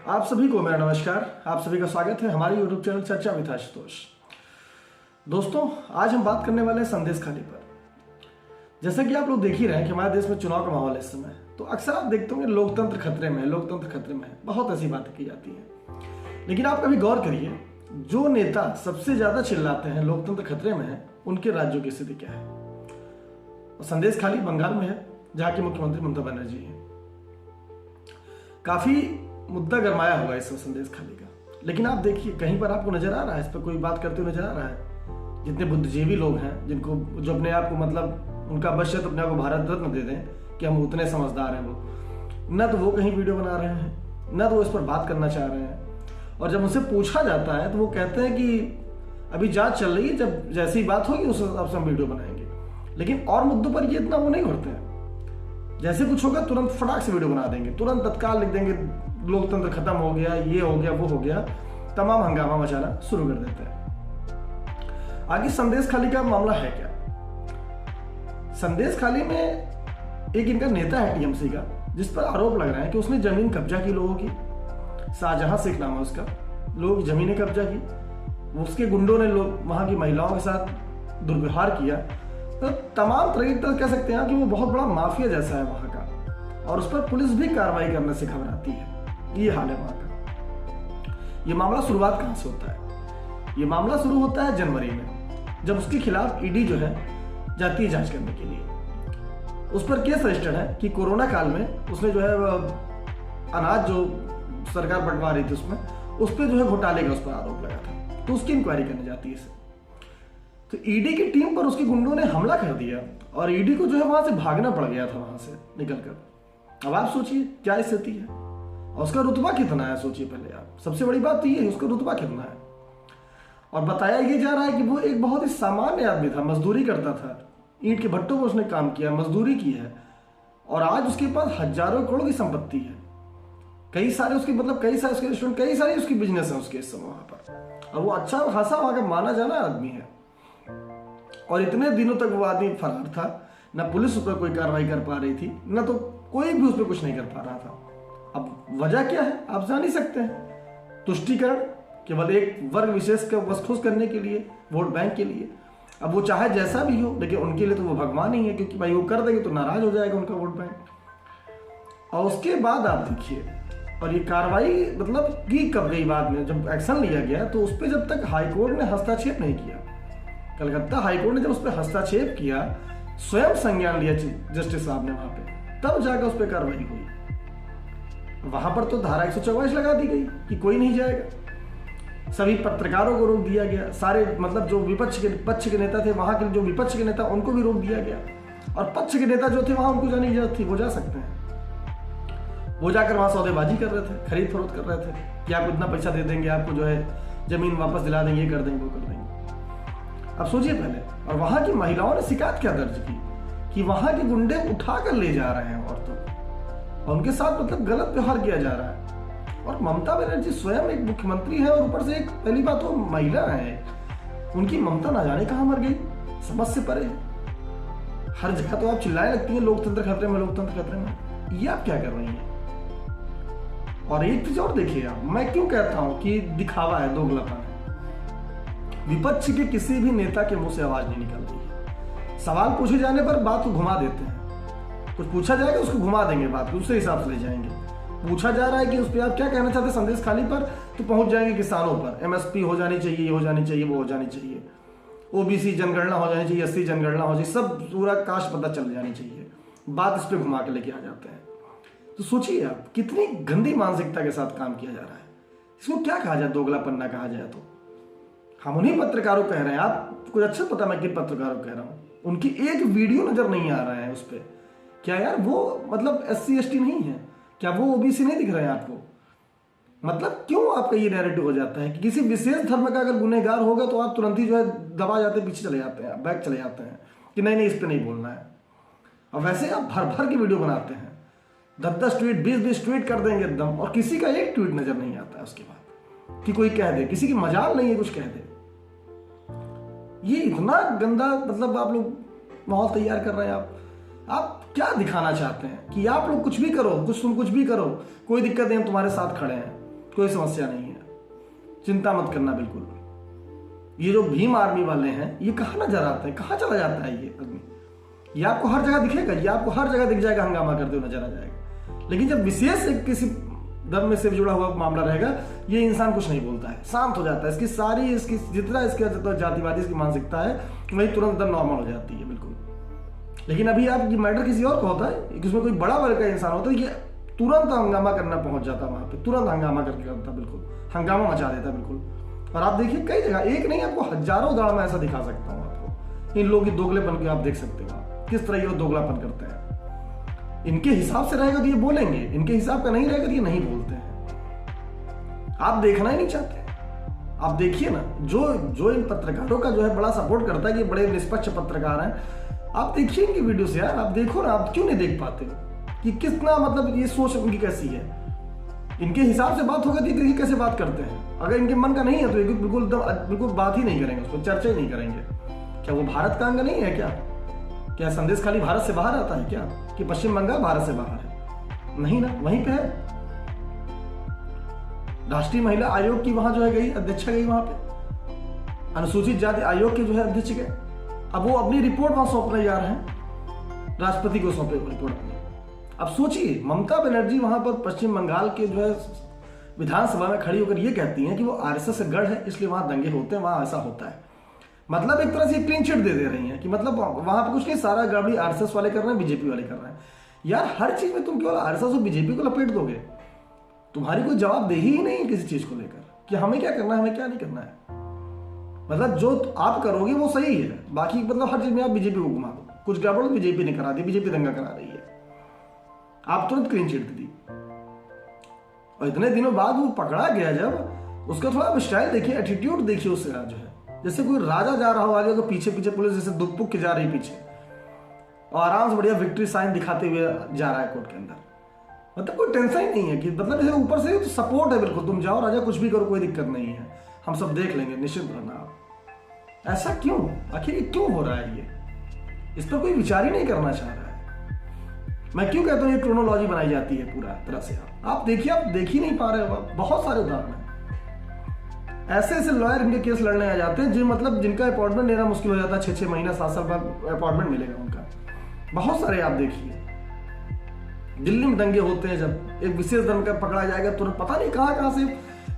आप सभी को मेरा नमस्कार। आप सभी का स्वागत है हमारे YouTube चैनल चर्चा विद आशुतोष। दोस्तों, आज हम बात करने वाले हैं संदेश खाली पर। जैसा कि आप लोग देख ही रहे हैं कि हमारे देश में चुनाव का माहौल है इस समय, तो अक्सर आप देखते होंगे लोकतंत्र खतरे में है, लोकतंत्र खतरे में है, बहुत ऐसी बातें की जाती हैं। लेकिन आप कभी गौर करिए, जो नेता सबसे ज्यादा चिल्लाते हैं लोकतंत्र खतरे में है, उनके राज्यों की स्थिति क्या है। और संदेश खाली बंगाल में है, जहां की मुख्यमंत्री ममता बनर्जी है। काफी मुद्दा गरमाया हुआ है इस संदेश खाली का, लेकिन आप देखिए कहीं पर आपको नजर आ रहा है, इस पर कोई बात करते हुए नजर आ रहा है। जितने बुद्धिजीवी लोग हैं, जिनको जो अपने आप को मतलब उनका अवश्य तो अपने आप को भारत रत्न दे दें कि हम उतने समझदार हैं, वो न तो वो कहीं वीडियो बना रहे हैं, न तो वो इस पर बात करना चाह रहे हैं। और जब उनसे पूछा जाता है तो वो कहते हैं कि अभी जांच चल रही है, जब जैसी बात होगी उस हिसाब से हम वीडियो बनाएंगे। लेकिन और मुद्दों पर ये इतना वो नहीं करते हैं। जैसे कुछ होगा तुरंत फटाक से वीडियो बना देंगे, तुरंत तत्काल लिख देंगे लोकतंत्र खत्म हो गया, ये हो गया, वो हो गया, तमाम हंगामा मचाना शुरू कर देते हैं। आगे संदेश खाली का मामला है क्या? संदेश खाली में एक इनका नेता है टीएमसी का, जिस पर आरोप लग रहा है कि उसने जमीन कब्जा की लोगों की। शाहजहां शेख नाम है उसका। लोगों की जमीनें कब्जा की, उसके गुंडों ने लोग वहां की महिलाओं के साथ दुर्व्यवहार किया। तो तमाम तरह कह सकते हैं कि वो बहुत बड़ा माफिया जैसा है वहां का, और उस पर पुलिस भी कार्रवाई करने से घबराती है। ये हाल है वहां का। ये मामला शुरुआत कहां से होता है? ये मामला शुरू होता है जनवरी में, जब उसके खिलाफ ईडी जो है जाती है जांच करने के लिए। उस पर केस रजिस्टर्ड है कि कोरोना काल में उसने जो है अनाज जो सरकार बंटवा रही थी उसमें, उस पर जो है घोटाले का उस पर आरोप लगा था, तो उसकी इंक्वायरी करने जाती है इसे। तो ईडी की टीम पर उसके गुंडों ने हमला कर दिया और ईडी को जो है वहां से भागना पड़ गया था, वहां से निकलकर। अब आप सोचिए क्या स्थिति है, और उसका रुतबा कितना है, सोचिए पहले आप। सबसे बड़ी बात तो ये है उसका रुतबा कितना है। और बताया ये जा रहा है कि वो एक बहुत ही सामान्य आदमी था, मजदूरी करता था, ईंट के भट्टों पर उसने काम किया, मजदूरी की है, और आज उसके पास हजारों करोड़ की संपत्ति है। कई सारे उसके कई सारे उसके रेस्टोरेंट, कई सारी उसकी बिजनेस है उसके इस समय वहां पर, और वो अच्छा खासा वहां का माना जाना आदमी है। और इतने दिनों तक वो आदमी फरार था, न पुलिस उस पर कोई कार्रवाई कर पा रही थी, न तो कोई भी उस पर कुछ नहीं कर पा रहा था। अब वजह क्या है आप जान ही सकते हैं। तुष्टीकरण, केवल एक वर्ग विशेष को बस खुश करने के लिए, वोट बैंक के लिए। अब वो चाहे जैसा भी हो, लेकिन उनके लिए तो वो भगवान ही है, क्योंकि भाई वो कर देंगे तो नाराज हो जाएगा उनका वोट बैंक। और उसके बाद आप देखिए, और ये कार्रवाई की कब गई बाद में, जब एक्शन लिया गया तो उस पर जब तक हाईकोर्ट ने हस्तक्षेप नहीं किया, कलकत्ता हाईकोर्ट ने जब उस पर हस्तक्षेप किया, स्वयं संज्ञान लिया जस्टिस साहब ने वहां पे, तब जाकर उस पर कार्रवाई हुई। वहां पर तो धारा 144 लगा दी गई कि कोई नहीं जाएगा। सभी पत्रकारों को रोक दिया गया, सारे जो पक्ष के नेता थे वहां के, जो विपक्ष के नेता, उनको भी रोक दिया गया। और पक्ष के नेता जो थे वहां उनको जाने की इजाजत थी, वो जा सकते हैं। वो जाकर वहां सौदेबाजी कर रहे थे, खरीद फरोख्त कर रहे थे कि आपको इतना पैसा दे देंगे, आपको जो है जमीन वापस दिला देंगे, ये कर देंगे, वो कर देंगे। अब सोचिए पहले। और वहां की महिलाओं ने शिकायत क्या दर्ज की कि वहां के गुंडे उठाकर ले जा रहे हैं औरतों, और उनके साथ गलत व्यवहार किया जा रहा है। और ममता बनर्जी स्वयं एक मुख्यमंत्री है, और ऊपर से एक पहली बात वो महिला है, उनकी ममता ना जाने कहां मर गई, समझ से परे है। हर जगह तो आप चिल्लाने लगती हैं लोकतंत्र खतरे में, लोकतंत्र खतरे में। ये आप क्या कर रही हैं? और एक चीज और देखिए आप, मैं क्यों कहता हूं कि दिखावा है, दोगलापन है। विपक्ष के किसी भी नेता के मुंह से आवाज नहीं निकल रही है। सवाल पूछे जाने पर बात को घुमा देते हैं, कुछ पूछा जाएगा उसको घुमा देंगे, बात दूसरे हिसाब से ले जाएंगे। पूछा जा रहा है कि उस पर आप क्या कहना चाहते हैं संदेश खाली पर, तो पहुंच जाएंगे किसानों पर। एमएसपी हो जानी चाहिए, ये हो जानी चाहिए, वो हो जानी चाहिए, ओबीसी जनगणना हो जानी चाहिए, एससी जनगणना हो चाहिए, सब पूरा कास्ट पता चल जानी चाहिए। बात इस पर घुमा के लेके आ जाते हैं। तो सोचिए आप कितनी गंदी मानसिकता के साथ काम किया जा रहा है। इसको क्या कहा जाए, दोगलापन ना कहा जाए तो। हम उन्हीं पत्रकारों कह रहे हैं, आपको अच्छा पता मैं किन पत्रकारों कह रहा हूं, उनकी एक वीडियो नजर नहीं आ रहा है उस पर। क्या यार वो SC ST नहीं है क्या? वो ओबीसी नहीं दिख रहे हैं आपको? क्यों आपका ये नैरेटिव हो जाता है कि किसी विशेष धर्म का अगर गुनहगार होगा तो आप तुरंत ही जो है दबा जाते, पीछे चले जाते हैं, बैक चले जाते हैं कि नहीं इस पर नहीं बोलना है। और वैसे आप भर भर की वीडियो बनाते हैं, 10-10 ट्वीट, 20-20 ट्वीट कर देंगे एकदम, और किसी का एक ट्वीट नजर नहीं आता है उसके बाद कि कोई कह दे, किसी की मजाल नहीं है कुछ कह दे। ये इतना गंदा आप लोग माहौल तैयार कर रहे हैं। आप क्या दिखाना चाहते हैं कि आप लोग कुछ भी करो, तुम कुछ भी करो, कोई दिक्कत नहीं, हम तुम्हारे साथ खड़े हैं। कोई समस्या नहीं है, चिंता मत करना बिल्कुल। ये जो भीम आर्मी वाले हैं ये कहाँ नजर आते हैं, कहाँ चला जाता है ये आदमी? ये आपको हर जगह दिखेगा, ये आपको हर जगह दिख जाएगा, हंगामा करते हुए नजर आ जाएगा। लेकिन जब विशेष किसी धर्म में से जुड़ा हुआ मामला रहेगा, ये इंसान कुछ नहीं बोलता है, शांत हो जाता है। इसकी जितना जातिवादी इसकी मानसिकता है वही तुरंत एकदम नॉर्मल हो जाती है बिल्कुल। लेकिन अभी आप ये मैटर किसी और का होता है, इसमें कोई बड़ा वर्ग का इंसान होता है, ये तुरंत हंगामा करना पहुंच जाता है वहां पे, तुरंत हंगामा करके करता, बिल्कुल हंगामा मचा देता बिल्कुल। और आप देखिए कई जगह, एक नहीं आपको हजारों उदाहरण मैं ऐसा दिखा सकता हूँ आपको। इन लोगों की दोगलेपन के आप देख सकते हो किस तरह ये दोगलापन करते हैं। इनके हिसाब से रहेगा तो ये बोलेंगे, इनके हिसाब का नहीं रहेगा तो ये नहीं बोलते हैं। आप देखना ही नहीं चाहते। आप देखिए ना, जो इन पत्रकारों का जो है बड़ा सपोर्ट करता है कि बड़े निष्पक्ष पत्रकार हैं, आप देखिए इनकी वीडियो से यार, आप देखो ना, आप क्यों नहीं देख पाते हो कि कितना मतलब ये सोच उनकी कैसी है। इनके हिसाब से बात होगा तो ये कैसे बात करते हैं। अगर इनके मन का नहीं है तो बिल्कुल बात ही नहीं करेंगे, उसको चर्चा ही नहीं करेंगे। क्या वो भारत का अंग नहीं है क्या संदेश खाली भारत से बाहर आता है क्या, कि पश्चिम बंगाल भारत से बाहर है? नहीं ना, वहीं पे है। राष्ट्रीय महिला आयोग की वहां जो है गई अध्यक्षा गई, वहां पे अनुसूचित जाति आयोग के जो है अध्यक्ष गए। अब वो अपनी रिपोर्ट वहां सौंपने जा रहे हैं, राष्ट्रपति को सौंपे रिपोर्ट अपनी। अब सोचिए, ममता बनर्जी वहां पर पश्चिम बंगाल के जो है विधानसभा में खड़ी होकर ये कहती हैं कि वो आरएसएस से गढ़ है, इसलिए वहां दंगे होते हैं, वहां ऐसा होता है। मतलब एक तरह से क्लीन चिट दे रही हैं कि मतलब वहां पर कुछ नहीं, सारा गड़बड़ी आरएसएस वाले कर रहे हैं, बीजेपी वाले कर रहे हैं। यार हर चीज में तुम केवल आरएसएस और बीजेपी को लपेट दोगे, तुम्हारी कोई जवाबदेही ही नहीं है किसी चीज को लेकर कि हमें क्या करना है, हमें क्या नहीं करना है। मतलब जो आप करोगे वो सही है, बाकी मतलब हर चीज में आप बीजेपी को घुमा दो, कुछ गड़बड़ बीजेपी ने करा दी, बीजेपी दंगा करा रही है, आप तुरंत क्लीन चिट दी। और इतने दिनों बाद वो पकड़ा गया, जब उसका थोड़ा स्टाइल देखिए, एटीट्यूड देखिए उससे जो है, जैसे कोई राजा जा रहा हो आगे तो पीछे पीछे पुलिस जैसे दुक्पुक के जा रही पीछे, और आराम से बढ़िया विक्ट्री साइन दिखाते हुए जा रहा है कोर्ट के अंदर। मतलब कोई टेंशन ही नहीं है कि मतलब जैसे ऊपर से तो सपोर्ट है बिल्कुल, तुम जाओ राजा, कुछ भी करो, कोई दिक्कत नहीं है, हम सब देख लेंगे, निश्चित रहना आप। ऐसा क्यों, आखिर ये क्यों हो रहा है? ये इस पर कोई विचार ही नहीं करना चाह रहा है। मैं क्यों कहता हूँ ये क्रोनोलॉजी बनाई जाती है पूरा तरह से। आप देखिए, आप देख ही नहीं पा रहे हो, बहुत सारे उदाहरण हैं। ऐसे लॉयर इनके केस लड़ने आ जाते हैं मतलब जिनका अपॉइंटमेंट लेना मुश्किल हो जाता है, 6-6 महीना 7 साल बाद अपॉइंटमेंट मिलेगा उनका। बहुत सारे आप देखिए, दिल्ली में दंगे होते हैं, जब एक विशेष धर्म का पकड़ा जाएगा तुरंत पता नहीं कहाँ से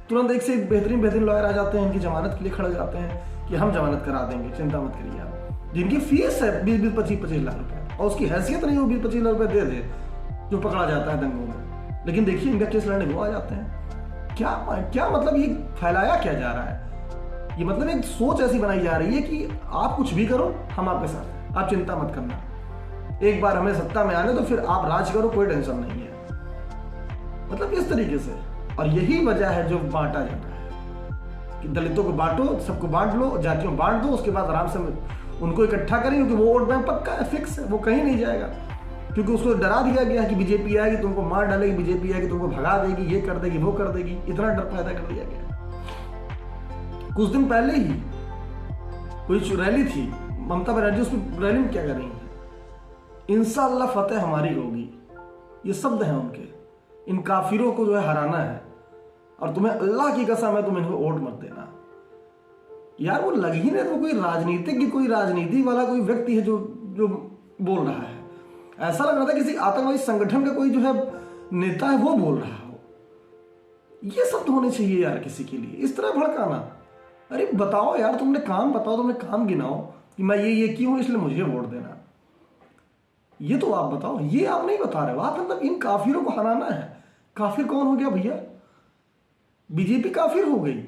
तुरंत एक से बेहतरीन लॉयर आ जाते हैं, इनकी जमानत के लिए खड़े जाते हैं कि हम जमानत करा देंगे, चिंता मत करिए आप। जिनकी फीस है 20-25 लाख रुपए, और उसकी हैसियत नहीं, वो 20-25 लाख रुपए दे जो पकड़ा जाता है दंगों में। लेकिन देखिए इनका केस लड़ने वो आ जाते हैं। क्या मतलब ये फैलाया क्या जा रहा है? ये मतलब एक सोच ऐसी बनाई जा रही है कि आप कुछ भी करो, हम आपके साथ हैं, आप चिंता मत करना, एक बार हमें सत्ता में आने तो फिर आप राज करो, कोई टेंशन नहीं है। मतलब इस तरीके से। और यही वजह है जो बांटा जाता है कि दलितों को बांटो, सबको बांट लो, जातियों बांट दो, उसके बाद आराम से उनको इकट्ठा करें, क्योंकि वो वोट बैंक पक्का है, फिक्स है, वो कहीं नहीं जाएगा। क्योंकि उसको डरा दिया गया है कि बीजेपी आएगी तुमको मार डालेगी, बीजेपी आएगी तुमको भगा देगी, ये कर देगी, वो कर देगी, इतना डर पैदा कर दिया गया। कुछ दिन पहले ही कोई रैली थी, ममता बनर्जी उस रैली में क्या कर रही है, इंशाअल्लाह फतेह हमारी होगी, ये शब्द हैं उनके। इन काफिरों को जो है हराना है, और तुम्हें अल्लाह की कसम है तुम इनको वोट मत देना। यार वो लग ही नहीं, वो कोई राजनीतिक, कोई राजनीति वाला कोई व्यक्ति है जो बोल रहा है। ऐसा लग रहा था किसी आतंकवादी संगठन का कोई जो है नेता है वो बोल रहा हो। ये सब तो होने चाहिए यार किसी के लिए, इस तरह भड़काना। अरे बताओ यार, तुमने काम बताओ, तुमने काम गिनाओ कि मैं ये की हूं इसलिए मुझे वोट देना, ये तो आप बताओ। ये आप नहीं बता रहे हो। आप मतलब इन काफिरों को हराना है। काफिर कौन हो गया भैया? बीजेपी काफिर हो गई।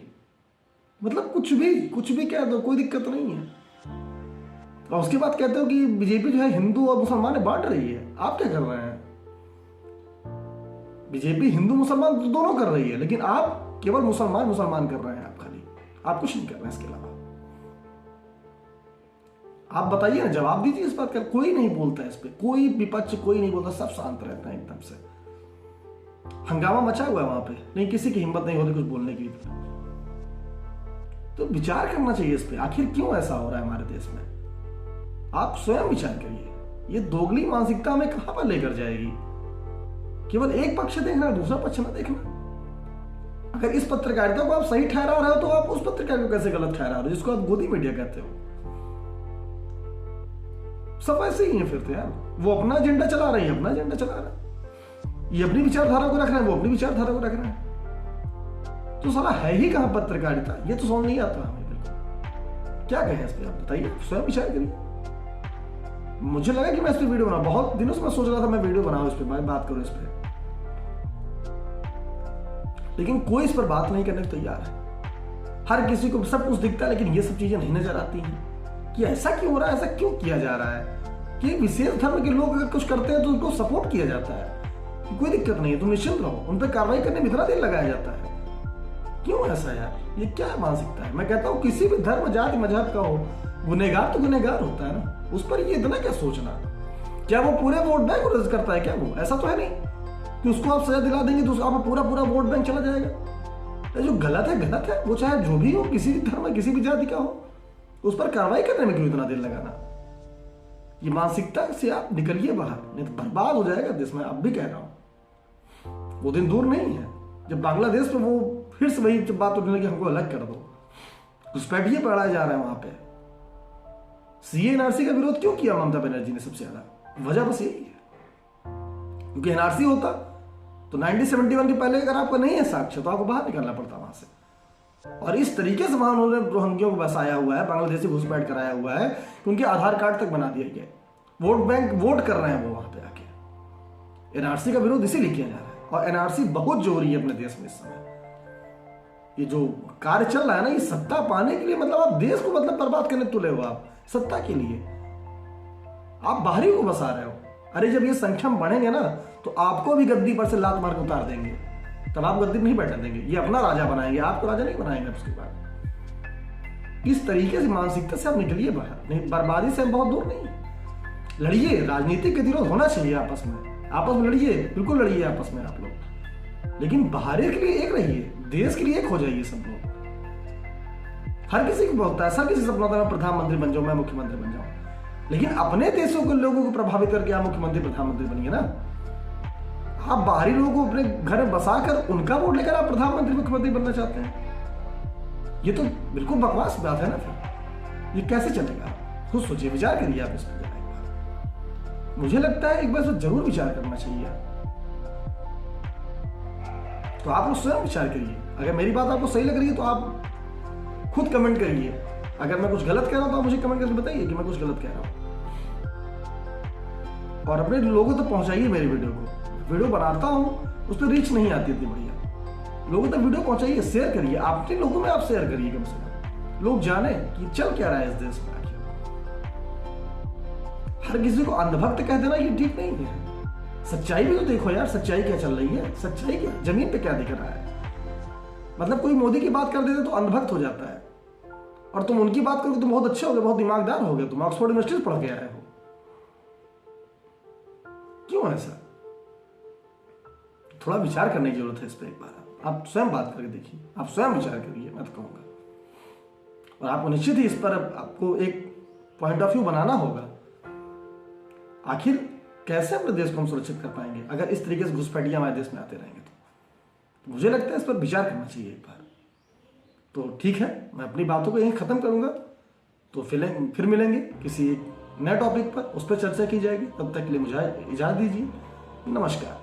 मतलब कुछ भी कह दो, कोई दिक्कत नहीं है। और उसके बाद कहते हो कि बीजेपी जो है हिंदू और मुसलमान बांट रही है। आप क्या कर रहे हैं? बीजेपी हिंदू मुसलमान दोनों कर रही है, लेकिन आप केवल मुसलमान कर रहे हैं। आप खाली, आप कुछ नहीं कर रहे हैं इसके अलावा। आप बताइए ना, जवाब दीजिए इस बात का। कोई नहीं बोलता है इस पे, कोई विपक्ष कोई नहीं बोलता, सब शांत रहते हैं एकदम से। हंगामा मचा हुआ है वहां पे, नहीं किसी की हिम्मत नहीं होती कुछ बोलने की। तो विचार करना चाहिए इस पे, आखिर क्यों ऐसा हो रहा है हमारे देश में। आप स्वयं विचार करिए। ये दोगली मानसिकता में कहां पर लेकर जाएगी? केवल एक पक्ष देखना, दूसरा पक्ष ना देखना। अगर इस पत्रकारिता को आप सही ठहरा रहे हो तो आप उस पत्रकार को कैसे गलत ठहरा रहे हो जिसको आप गोदी मीडिया कहते हो? सब ऐसे ही है फिर तो यार। वो अपना एजेंडा चला रही है, अपना एजेंडा चला रहा है, ये अपनी विचारधारा को रख रहे हैं, वो अपनी विचारधारा को रख रहे हैं। तो साला है ही कहां पत्रकारिता? ये तो समझ नहीं आता हमें बिल्कुल। क्या कहें इस पर, आप बताइए, स्वयं विचार करिए। मुझे लगा कि मैं इस पर वीडियो बनाऊं, बहुत दिनों से मैं सोच रहा था मैं वीडियो बनाऊं इस पर, मैं बात करूं इस पर, लेकिन कोई इस पर बात नहीं करने को तैयार है। हर किसी को सब कुछ दिखता है लेकिन ये सब चीजें नहीं नजर आती हैं कि ऐसा क्यों हो रहा है, ऐसा क्यों किया जा रहा है कि विशेष धर्म के लोग अगर कुछ करते हैं तो उनको सपोर्ट किया जाता है कि कोई दिक्कत नहीं है, तुम निश्चिंत रहो, उन पर कार्रवाई करने में इतना देर लगाया जाता है। क्यों ऐसा यार? ये क्या मानसिकता है? मैं कहता हूँ किसी भी धर्म जाति मजहब का हो, गुनहगार तो गुनहगार होता है ना, उस पर ये इतना क्या सोचना? क्या वो पूरे वोट बैंक को रद्द करता है क्या? वो ऐसा तो है नहीं कि उसको आप सजा दिला देंगे तो आपका पूरा पूरा वोट बैंक चला जाएगा। जो गलत है, वो चाहे जो भी हो, किसी भी धर्म किसी भी जाति का हो, उस पर कार्रवाई करने में क्यों इतना देर लगाना? ये मानसिकता से आप निकलिए बाहर, नहीं तो बर्बाद हो जाएगा देश में। अब भी कह रहा हूं, वो दिन दूर नहीं है जब बांग्लादेश पे वो फिर से वही बात उठने की हमको अलग कर दो, घुसपैठिए पढ़ाया जा रहा है वहां पे। सीए एनआरसी का विरोध क्यों किया ममता बनर्जी ने? सबसे ज्यादा वजह बस यही है, क्योंकि एनआरसी होता तो 1971 के पहले अगर आपका नहीं है साक्ष्य तो आपको बाहर निकलना पड़ता वहां से। और इस तरीके से वहां उन्होंने रोहिंग्यों को बसाया हुआ है, बांग्लादेशी घुसपैठ कराया हुआ है कि उनके आधार कार्ड तक बना दिया गया, वोट बैंक वोट कर रहे हैं वो वहां पे आके। एनआरसी का विरोध इसीलिए किया जा रहा है, और एनआरसी बहुत जरूरी है अपने देश में इस समय। ये जो कार्य चल रहा है ना, ये सत्ता पाने के लिए, मतलब आप देश को मतलब बर्बाद करने तुले हो आप, सत्ता के लिए आप बाहरी को बसा रहे हो। अरे जब ये संख्या में बढ़ेंगे ना तो आपको भी गद्दी पर से लात मार के उतार देंगे, तब आप गद्दी नहीं बैठने देंगे, ये अपना राजा बनाएंगे, आपको राजा नहीं बनाएंगे उसके बाद। इस तरीके से मानसिकता से आप निकलिए बाहर, नहीं बर्बादी से हम बहुत दूर नहीं। लड़िए, राजनीतिक गतिरोध होना चाहिए आपस में लड़िए, बिल्कुल लड़िए आपस में आप लोग, लेकिन बाहर के लिए एक रहिए, देश के लिए एक हो जाइए सब लोग। हर किसी को बोलता है, ऐसा किसी सपना था मैं प्रधानमंत्री बन जाऊं, मैं मुख्यमंत्री बन जाऊं, लेकिन अपने देशों के लोगों को प्रभावित करके आप मुख्यमंत्री प्रधानमंत्री बनिए ना। आप बाहरी लोगों को अपने घर में बसाकर उनका वोट लेकर आप प्रधानमंत्री मुख्यमंत्री बनना चाहते हैं? ये तो बिल्कुल बकवास बात है ना। फिर ये कैसे चलेगा? खुद सोचिए, विचार करिए आप इस पर। मुझे लगता है एक बार तो जरूर विचार करना चाहिए। तो आप लोग स्वयं विचार करिए। अगर मेरी बात आपको सही लग रही है तो आप खुद कमेंट करिए। अगर मैं कुछ गलत कह रहा हूं तो आप मुझे कमेंट करके बताइए कि मैं कुछ गलत कह रहा हूं, और अपने लोगों तक पहुंचाइए मेरी वीडियो को। वीडियो बनाता हूं, उस पर रीच नहीं आती इतनी बढ़िया। लोगों तक वीडियो पहुंचाइए, शेयर करिए, अपने लोगों में आप शेयर करिए, कम से कम लोग जाने कि चल क्या रहा है इस देश में। हर किसी को अंधभक्त कह देना ये ठीक नहीं है। सच्चाई भी तो देखो यार, सच्चाई क्या चल रही है, सच्चाई क्या जमीन पे क्या दिख रहा है। मतलब कोई मोदी की बात कर देते तो अंधभक्त हो जाता है, और तुम उनकी बात करोगे तुम बहुत अच्छे हो गए, बहुत दिमागदार हो गए, तुम ऑक्सफोर्ड यूनिवर्सिटी से पढ़ के आए हो। क्यों ऐसा? थोड़ा विचार करने की जरूरत है इस पर। एक बार आप स्वयं बात करके देखिए, आप स्वयं विचार करिए, मैं तो कहूंगा। और आपको निश्चित ही इस पर आपको एक पॉइंट ऑफ व्यू बनाना होगा। आखिर कैसे अपने देश को हम सुरक्षित कर पाएंगे अगर इस तरीके से घुसपैठियां हमारे देश में आते रहेंगे? तो मुझे लगता है इस पर विचार करना चाहिए एक बार। तो ठीक है, मैं अपनी बातों को यहीं खत्म करूंगा। तो फिर मिलेंगे किसी नए टॉपिक पर, उस पर चर्चा की जाएगी। तब तक के लिए मुझे इजाजत दीजिए। नमस्कार।